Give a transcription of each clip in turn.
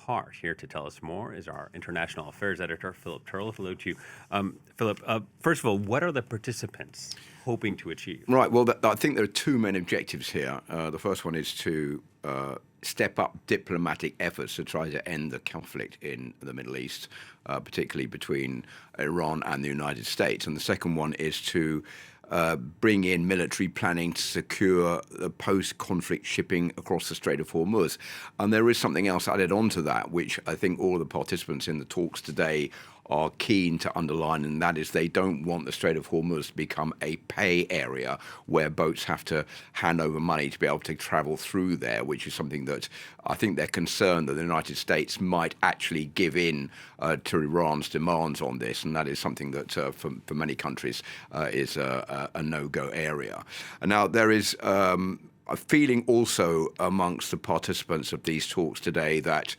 part. Here to tell us more is our international affairs editor, Philip Turle. Hello to you. Philip, first of all, what are the participants hoping to achieve? Right. Well, I think there are two main objectives here. The first one is to step up diplomatic efforts to try to end the conflict in the Middle East, particularly between Iran and the United States. And the second one is to bring in military planning to secure the post-conflict shipping across the Strait of Hormuz. And there is something else added on to that, which I think all the participants in the talks today are keen to underline, and that is they don't want the Strait of Hormuz to become a pay area where boats have to hand over money to be able to travel through there, which is something that I think they're concerned that the United States might actually give in to Iran's demands on this, and that is something that for many countries is a no-go area. And now there is a feeling also amongst the participants of these talks today that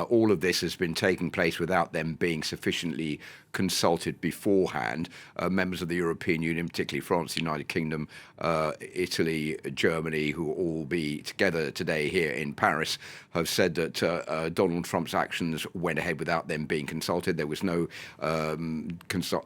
all of this has been taking place without them being sufficiently consulted beforehand. Members of the European Union, particularly France, the United Kingdom, Italy, Germany, who will all be together today here in Paris, have said that Donald Trump's actions went ahead without them being consulted. There was no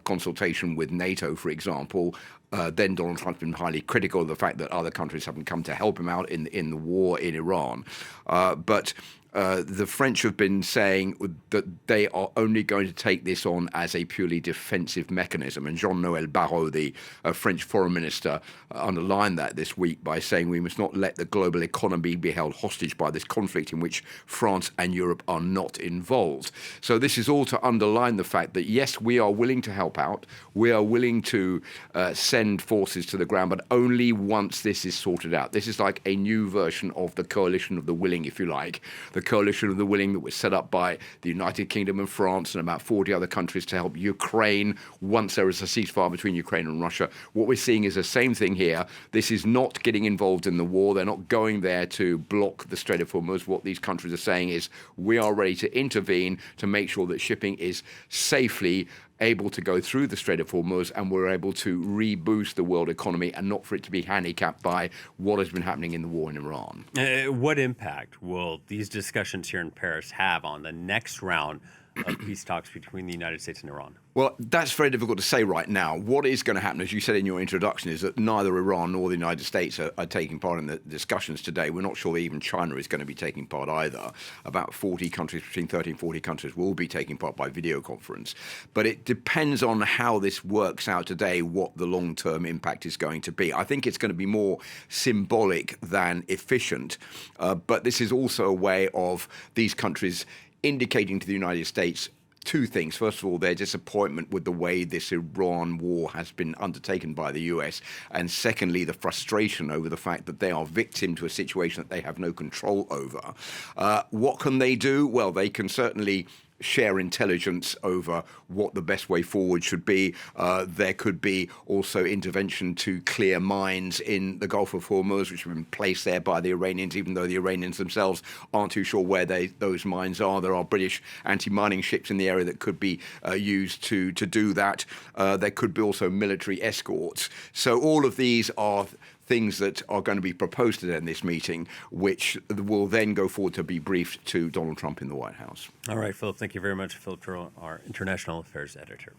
consultation with NATO, for example. Then Donald Trump's been highly critical of the fact that other countries haven't come to help him out in the war in Iran. But the French have been saying that they are only going to take this on as a purely defensive mechanism. And Jean-Noël Barrot, the French foreign minister, underlined that this week by saying we must not let the global economy be held hostage by this conflict in which France and Europe are not involved. So this is all to underline the fact that, yes, we are willing to help out. We are willing to send forces to the ground, but only once this is sorted out. This is like a new version of the coalition of the willing, if you like. The coalition of the willing that was set up by the United Kingdom and France and about 40 other countries to help Ukraine once there is a ceasefire between Ukraine and Russia. What we're seeing is the same thing here. This is not getting involved in the war. They're not going there to block the Strait of Hormuz. What these countries are saying is we are ready to intervene to make sure that shipping is safely able to go through the Strait of Hormuz, and we're able to reboost the world economy and not for it to be handicapped by what has been happening in the war in Iran. What impact will these discussions here in Paris have on the next round of peace talks between the United States and Iran? Well, that's very difficult to say right now. What is going to happen, as you said in your introduction, is that neither Iran nor the United States are taking part in the discussions today. We're not sure that even China is going to be taking part either. About 40 countries, between 30 and 40 countries, will be taking part by video conference. But it depends on how this works out today, what the long-term impact is going to be. I think it's going to be more symbolic than efficient. But this is also a way of these countries indicating to the United States two things. First of all, their disappointment with the way this Iran war has been undertaken by the US. And secondly, the frustration over the fact that they are victim to a situation that they have no control over. What can they do? Well, they can certainly share intelligence over what the best way forward should be. There could be also intervention to clear mines in the Gulf of Hormuz, which have been placed there by the Iranians, even though the Iranians themselves aren't too sure where those mines are. There are British anti-mining ships in the area that could be used to do that. There could be also military escorts. So all of these are things that are going to be proposed in this meeting, which will then go forward to be briefed to Donald Trump in the White House. All right, Philip, thank you very much. Philip Turle, our international affairs editor.